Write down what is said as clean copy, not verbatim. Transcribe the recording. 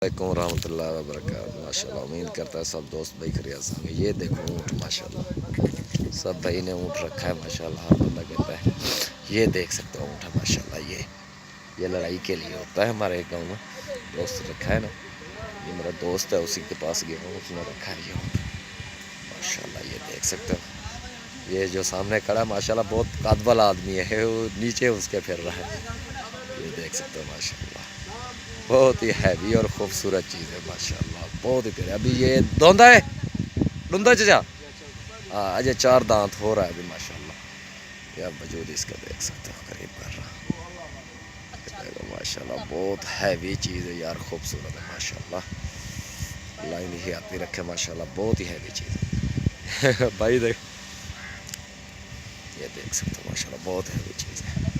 वालेकुम रहमतुल्लाहि व बरकातहू। माशाल्लाह, उम्मीद करता है सब दोस्त भाई खैरियत से होंगे। ये देखो ऊँट, माशाल्लाह सब भाई ने ऊँट रखा है माशाल्लाह। हर बंदा कहता है ये देख सकते हो ऊँट है माशाल्लाह। ये लड़ाई के लिए होता है। हमारे एक गाँव में दोस्त रखा है ना, ये मेरा दोस्त है, उसी के पास गया हूँ, उसने रखा है ये ऊँट माशाल्लाह। ये देख सकते हो, ये जो सामने खड़ा है माशाल्लाह बहुत कद वाला आदमी है, वो नीचे उसके फिर रहा है। ये देख सकते हो माशाल्लाह, बहुत ही हैवी और ख़ूबसूरत चीज़ है माशाल्लाह, बहुत ही प्यारी। अभी ये धोंदा है डुंदा चचा, हाँ अजय 4 दांत हो रहा है अभी माशाल्लाह। या वजूद इसका देख सकते हो, करीब कर रहा माशाल्लाह, बहुत हैवी चीज़ है यार, खूबसूरत है माशाल्लाह। अल्लाह इन्हीं आती रखे माशाल्लाह, बहुत ही हैवी चीज़ है भाई देख, ये देख सकते हो माशाल्लाह, बहुत हैवी चीज़ है।